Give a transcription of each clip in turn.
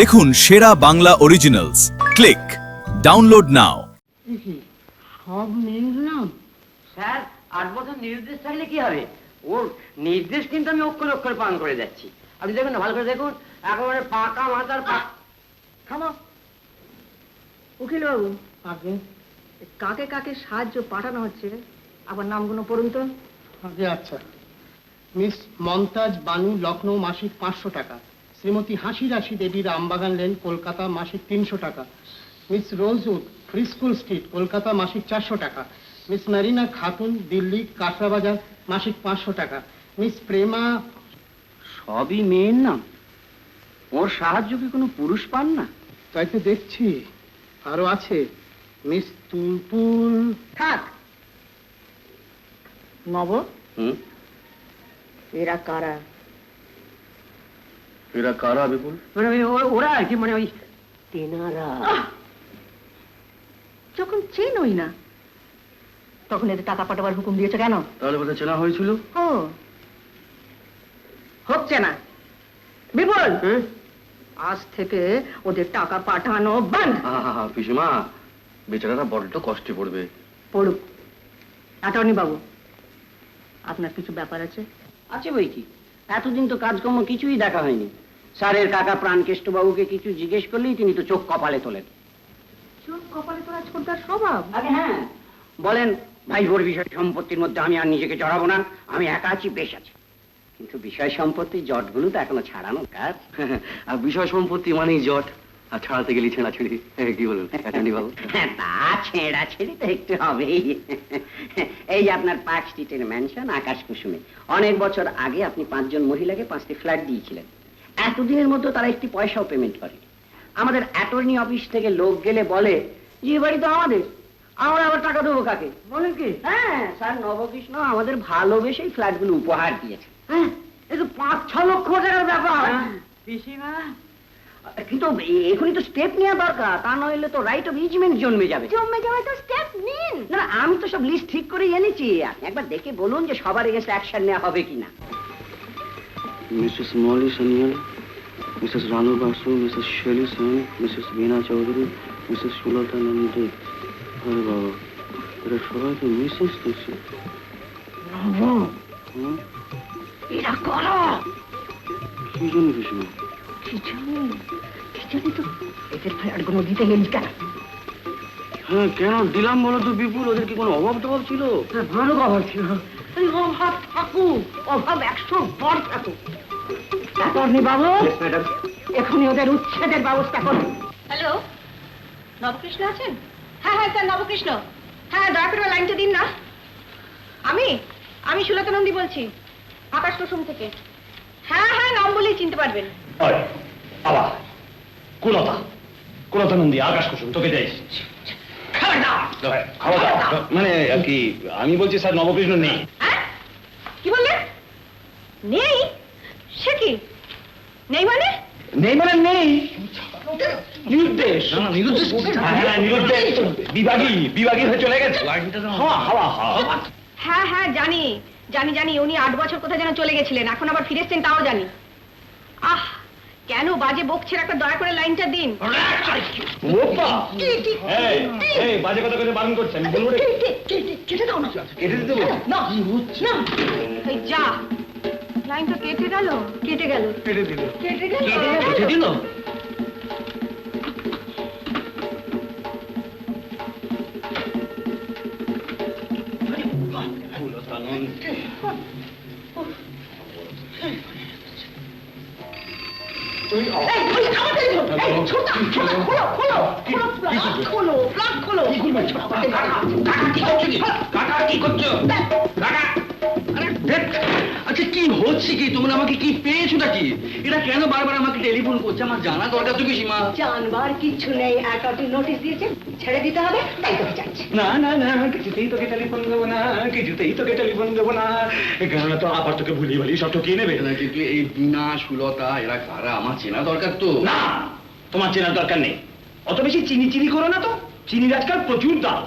দেখুন সেরা Bangla originals. Click download নাও। সব মেনে নিলাম স্যার। 8 বছর নির্দেশ থাকলে কি হবে? ওর নির্দেশ কিন্তু আমি অক্ষর অক্ষর পালন করে যাচ্ছি। আপনি দেখুন না, ভালো করে দেখুন, একেবারে পাকা মাথার থামো উকিল বাবু, কাকে কাকে সাহায্য পাঠানো হচ্ছে আবার নামগুলো পড়ুন তো। আচ্ছা, মিস মমতাজ বানু, লখনৌ, মাসিক 500 টাকা। শ্রীমতী হাসি রাশি দেবী, রামবাগান লেন, কলকাতা, মাসিক 300 টাকা। Miss rosewood, free school street, Kolkata, মাসিক 400 টাকা। মিস মারিনা খাতুন, দিল্লি, কাঁকড়াবাজার, মাসিক 500 টাকা। মিস প্রেমা। সবই মেয়ের নাম। ওর সাহায্য কি কোনো পুরুষ পান না? তাই তো দেখছি, আরো আছে। মিস তুলতুল। থাক নব, এরা কারা? এরা কারা বিপুল? মানে ওরা আর কি, মানে ওই তেনারা। যখন চেনই না তখন এদের টাকা পাঠাবার হুকুম দিয়েছে কেন? তাহলে বোধহয় চেনা হয়েছিল। ও হচ্ছে না বিপুল, আজ থেকে ওদের টাকা পাঠানো বন্ধ। পিসিমা, বেচারারা বড্ড কষ্টে পড়বে। পড়ুক। অ্যাটর্নি বাবু, আপনার কিছু ব্যাপার আছে? আছে বই কি, এতদিন তো কাজকর্ম কিছুই দেখা হয়নি। স্যারের কাকা প্রাণকেষ্ট বাবুকে কিছু জিজ্ঞেস করলেই তিনি তো চোখ কপালে তোলেন। চোখ কপালে তোলা ছোটদার স্বভাব। আগে হ্যাঁ বলেন, ভাইবোর বিষয় সম্পত্তির মধ্যে আমি আর নিজেকে জড়াবো না, আমি একা আছি, বেশ আছে। কিন্তু বিষয় সম্পত্তির জটগুলো তো এখনো ছাড়ানো কাজ। আর বিষয় সম্পত্তি মানেই জট, আর ছাড়াতে গেলি ছেঁড়া ছেড়ি। কি বলেন অ্যাটর্নি বাবু? তা ছেঁড়া ছেড়ি তো একটু হবেই। এই যে আপনার 5 স্ট্রিটের ম্যানশন আকাশ কুসুমে, অনেক বছর আগে আপনি 5 জন মহিলাকে 5টি ফ্ল্যাট দিয়েছিলেন। এতদিনের মধ্যে তারা একটি পয়সাও পেমেন্ট করে। আমাদের অ্যাটর্নি অফিস থেকে লোক গেলে বলে যে বাড়ি তো আমাদের, আমরা আবার টাকা দেবো কাকে? বলেন কি? হ্যাঁ, স্যার নবকৃষ্ণ আমাদের ভালোবেসেই ফ্ল্যাটগুলো উপহার দিয়েছে। হ্যাঁ, এই তো 5-6 লক্ষ টাকার ব্যাপার। পিসিমা, কিন্তু এখনই তো স্টেপ নেওয়া দরকার, তা নইলে তো রাইট অফ ইজমেন্ট জন্মে যাবে। জন্মে যাওয়ায় তো স্টেপ নিন। না, আমি তো সব লিস্ট ঠিক করে এনেছি, আপনি একবার দেখে বলুন যে সবার এগেন্স্ট অ্যাকশন নেওয়া হবে কিনা। Mrs Molly Sanyal, Mrs Ranu Basu, Mrs Shelly Sen, Mrs Bina Chowdhury, Mrs Sulata Nandi. আরে বাবা, এরা সবাই তো মিসেস দেখছি। এরা কারা? কি জন্য পিসিমা? কি জানি তো, এদের ফ্ল্যাটগুলো দিতে গেলি কেন? হ্যাঁ, কেন দিলাম বলো তো বিপুল? ওদের কি কোনো অভাব টভাব ছিল? ভালো খবর ছিল। এই অভাব থাকুক, অভাব 100 বার থাকুক। অ্যাটর্নি বাবু, এখনই ওদের উচ্ছেদের ব্যবস্থা করুন। হ্যালো, নবকৃষ্ণ আছেন? হ্যাঁ হ্যাঁ স্যার, নবকৃষ্ণ। হ্যাঁ, দয়া করে লাইনটা দিন না। আমি সুলতা নন্দী বলছি, আকাশ কুসুম থেকে। হ্যাঁ হ্যাঁ, নাম বলেই চিনতে পারবেন। আবার কুলতা নন্দী, আকাশ কুসুম, তোকে যাই। মানে আর কি, আমি বলছি স্যার নবকৃষ্ণ নেই। কি বললেন? নেই? সে কি নেই মানে? নেই মানে নেই, নিরুদ্দেশ। বিভাগী হয়ে চলে গেছে। হ্যাঁ হ্যাঁ জানি জানি জানি, উনি 8 বছর কোথায় যেন চলে গেছিলেন, এখন আবার ফিরেছেন তাও জানি। আহ, কেন বাজে বকছেন, একটা দয়া করে লাইনটা দিন। বাজে কথা করে বারণ করছেন, বলবো কেটে দাও না। কেটে দিতে বলছি। এই যা, লাইনটা কেটে গেল। কেটে গেল। কেটে দিল। আচ্ছা, কি হচ্ছে কি? তোমরা আমাকে কি পেয়েছোটা কি? এরা কেন বারবার আমাকে টেলিফোন করছে? আমার জানা দরকার তো পিসিমা। জানবার কিছু নেই, অ্যাটর্নি নোটিশ দিয়েছে, ছেড়ে দিতে হবে, তাই তোকে চাচ্ছি। না না না, কিছুতেই তোকে টেলিফোন দেবো না, কিছুতেই তোকে টেলিফোন দেবো না। কেননা তো আবার তোকে ভুলি সব ঠকিয়ে নেবে। কিন্তু এই বীণা, সুলতা, এরা কারা? আমার চেনা দরকার তো। না, তোমার চেনার দরকার নেই। অত বেশি চিনি করো না তো, চিনির আজকাল প্রচুর দাম।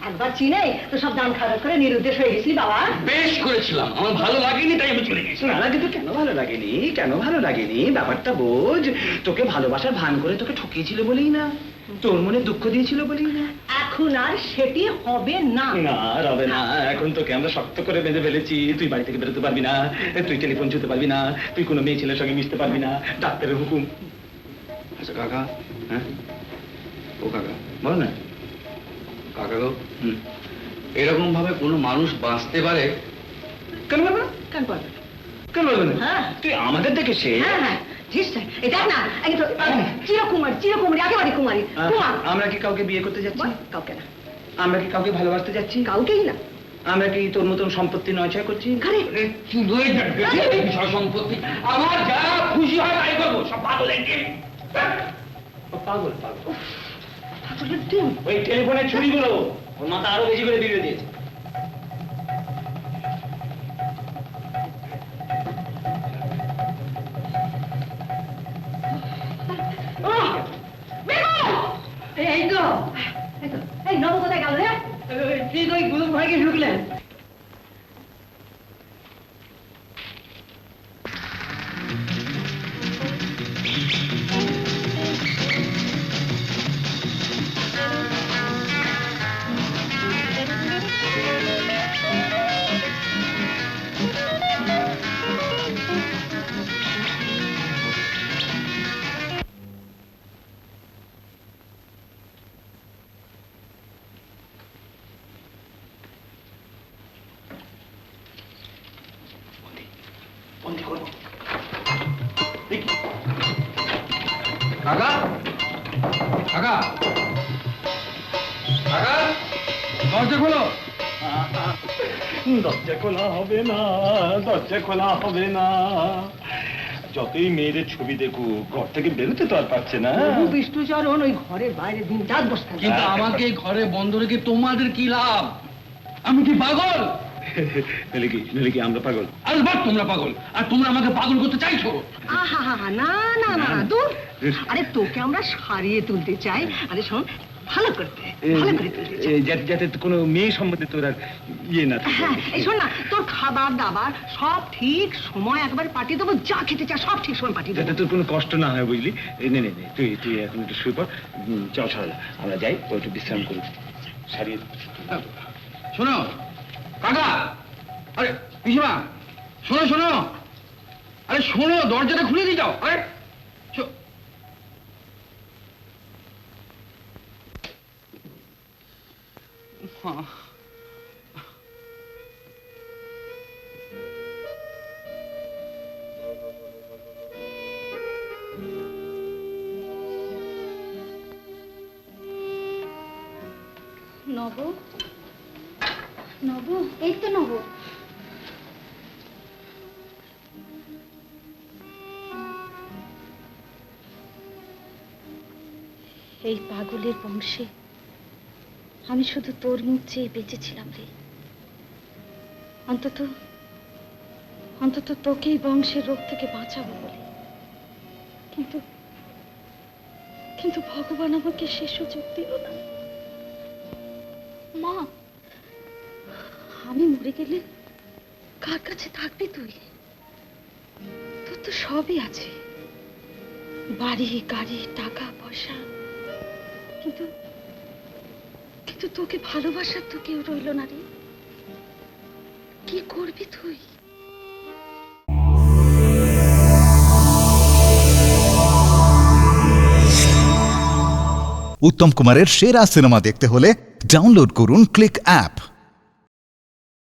একবার চিনে তো সব দান খারাপ করে নিরুদ্দেশ হয়ে গেছিলি বাবা। বেশ করেছিলাম, আমার ভালো লাগেনি তাই আমি চলে গেছি। না কিন্তু কেন ভালো লাগেনি, কেন ভালো লাগেনি ব্যাপারটা বোঝ। তোকে ভালোবাসার ভান করে তোকে ঠকিয়েছিল বলেই না, তোর মনে দুঃখ দিয়েছিল বলেই না। এখন আর সেটি হবে না। না রবে না, এখন তোকে আমরা শক্ত করে বেঁধে ফেলেছি। তুই বাড়ি থেকে বেরোতে পারবি না, তুই টেলিফোন ছুতে পারবি না, তুই কোনো মেয়ে ছেলের সঙ্গে মিশতে পারবি না, ডাক্তারের হুকুম। আচ্ছা কাকা, হ্যাঁ ও কাকা বলো না, কাকা গো, এরকম ভাবে কোনো মানুষ বাঁচতে পারে? কেন পারবে না? কেন পারবে? কেন পারবে না? হ্যাঁ। তুই আমাদের দেখে সে হ্যাঁ হ্যাঁ নিশ্চয়। এই দেখ না, এই তো চিরকুমার, চিরকুমারী, একেবারে কুমারী। কুমার আমরা কি কাউকে বিয়ে করতে যাচ্ছি? বল, কাউকে না, আমরা কি কাউকে ভালোবাসতে যাচ্ছি? কাউকেই না। আমরা কি তোর মতন সম্পত্তি নয় ছয় করছি? আরে চুলোয় বিষয় সম্পত্তি আমার যা খুশি হয় তাই করবো, সব পাগলের গেম। পাগল পাগল, পাগলের ডিম। ওই টেলিফোনের ছুরিগুলো ওর মাথা আরো বেশি করে বিগড়ে দিয়েছে। এই তো, এই তো, এই নব কোথায় গেল রে? ঠিক ওই গুলো ভয় গিয়ে ঢুকলেন। বন্দি করবো। কাকা, কাকা, কাকা, দরজা খোলো। দরজা খোলা হবে না, দরজা খোলা হবে না। যতই মেয়েদের ছবি দেখো, ঘর থেকে বেরোতে তো আর পারছে না। বহু বিষ্ণুচরণ ওই ঘরের বাইরে দিন রাত বসে থাকে। কিন্তু আমাকে ঘরে বন্ধ রেখে তোমাদের কি লাভ? আমি কি পাগল? নইলে কি আমরা পাগল? আলবাত তোমরা পাগল, আর তোমরা আমাকে পাগল করতে চাইছো। আহা হা হা, না না না দূর। আরে তোকে আমরা সারিয়ে তুলতে চাই। আরে শোন, ভালো করতে, ভালো করে তুলতে চাই। যাতে কোনো মেয়ে সম্বন্ধে তোর আর ইয়ে না থাকে। হ্যাঁ, এই শোন না, তোর খাবার দাবার সব ঠিক সময় একবার পাঠিয়ে দেবো, যা খেতে চাস সব ঠিক সময় পাঠিয়ে দেবো। যাতে তোর কোনো কষ্ট না হয়, বুঝলি? নে নে নে, তুই এখন একটু শুয়ে পড়। চল সরলা, আমরা যাই, ও একটু বিশ্রাম করি, সারিয়ে। শোনো কাকা, আরে পিসিমা, শোনো শোনো, আরে শোনো, দরজাটা খুলে দিয়ে যাও। আরে নব, নব, এই তো নব। এই পাগলের বংশে আমি শুধু তোর মুখ চেয়ে বেঁচেছিলাম রে। অন্তত অন্তত তোকেই বংশের রোগ থেকে বাঁচাবো বলে। কিন্তু কিন্তু ভগবান আমাকে সে সুযোগ দিল না। মা, আমি মরে গেলে কার কাছে থাকবি তুই? তোর তো সবই আছে, বাড়ি গাড়ি টাকা পয়সা, কিন্তু কিন্তু তোকে ভালোবাসার তো কেউ রইল না রে। কি করবি তুই? উত্তম কুমারের সেরা সিনেমা দেখতে হলে ডাউনলোড করুন ক্লিক অ্যাপ।